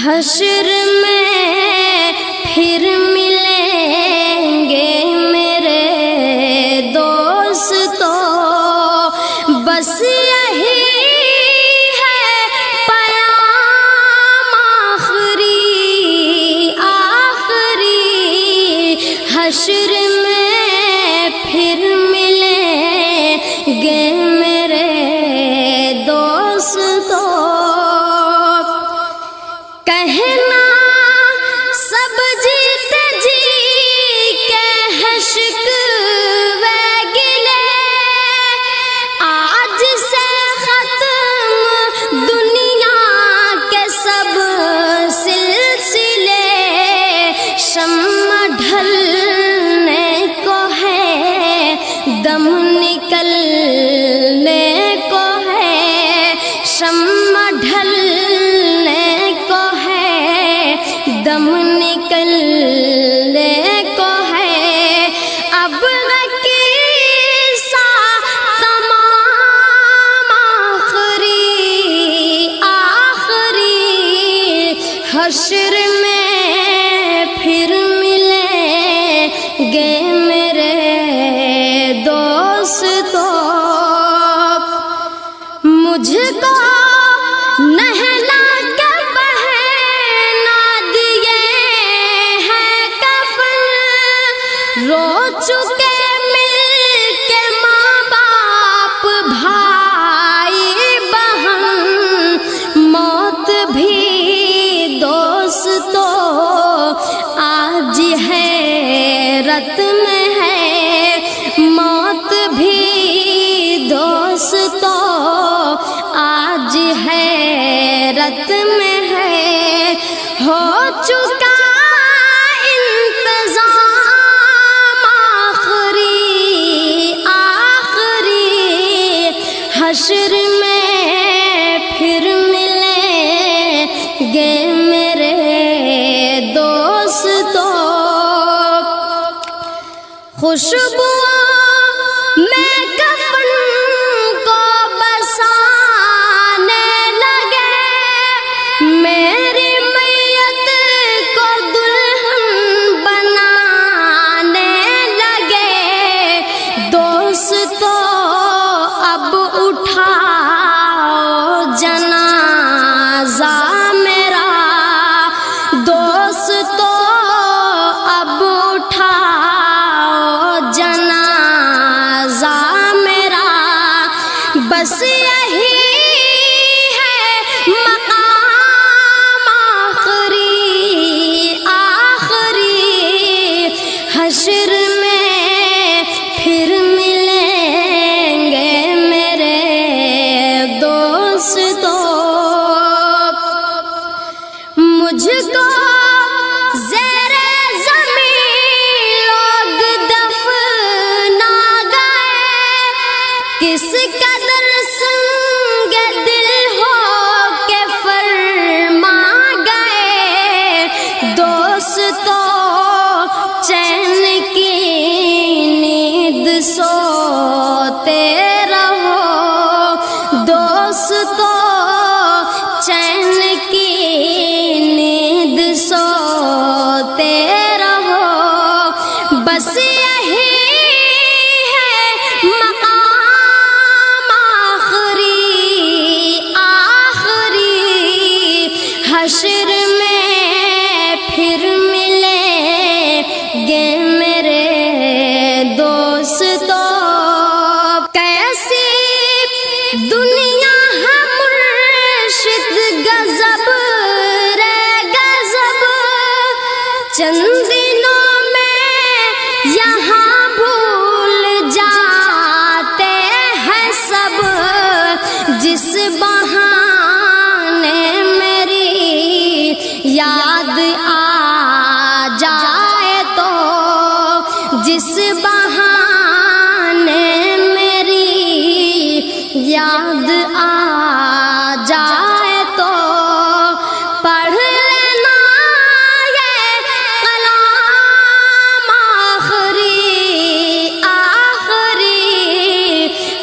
حشر میں پھر ملیں گے میرے دوستو، بس یہی ہے پیام آخری، حشر میں پھر ملیں گے میرے دوستو۔ کہنا سب جیتے جی کے ہے شکوے گلے، آج سے ختم دنیا کے سب سلسلے، شمع ڈھلنے کو ہے دم نکلنے کو ہے، شمع ڈھلنے کو ہے دم نکلنے کو ہے، اب کی سا تمام آخری، حشر میں پھر ملیں گے میرے دوستو۔ مجھ کو نہلا کے پہنا دیے ہیں کفن، رو چکے مل کے ماں باپ بھائی بہن، موت بھی دوستو آج حیرت میں ہے، موت بھی دوستو آج حیرت میں ہے، ہو چکا انتظام آخری، حشر میں پھر ملیں گے میرے دوستو۔ خوشبو میں کفن کو بسانے لگے، میری میت کو دلہن بنانے لگے، دوستو اب اٹھاؤ جنازہ میرا، دوستو اب اٹھاؤ جنازہ میرا، بس یہی ہے مقام آخری، حشر میں پھر ملیں گے میرے دوستو۔ مجھ کو زیر زمین لوگ دفنا گئے، کس قدر سنگ دل ہو کے فرما گئے، دوستو چین کی نیند سوتے رہو، دوستو چین کی نیند سوتے رہو، بس یہی ہے مقام آخری، حشر میں پھر ملیں گے میرے دوستو۔ کیسی دنیا ہے مرشد غضب رے غضب، چند دنوں میں یہاں بھول جاتے ہیں سب، جس بہانے میری یاد آ جائے تو، جس بہانے میری یاد آ جائے تو، پڑھ لینا یہ کلام آخری،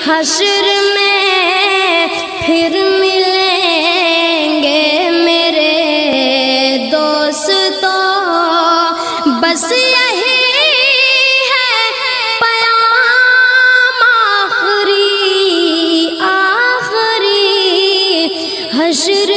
حشر میں پھر ملیں گے میرے حشر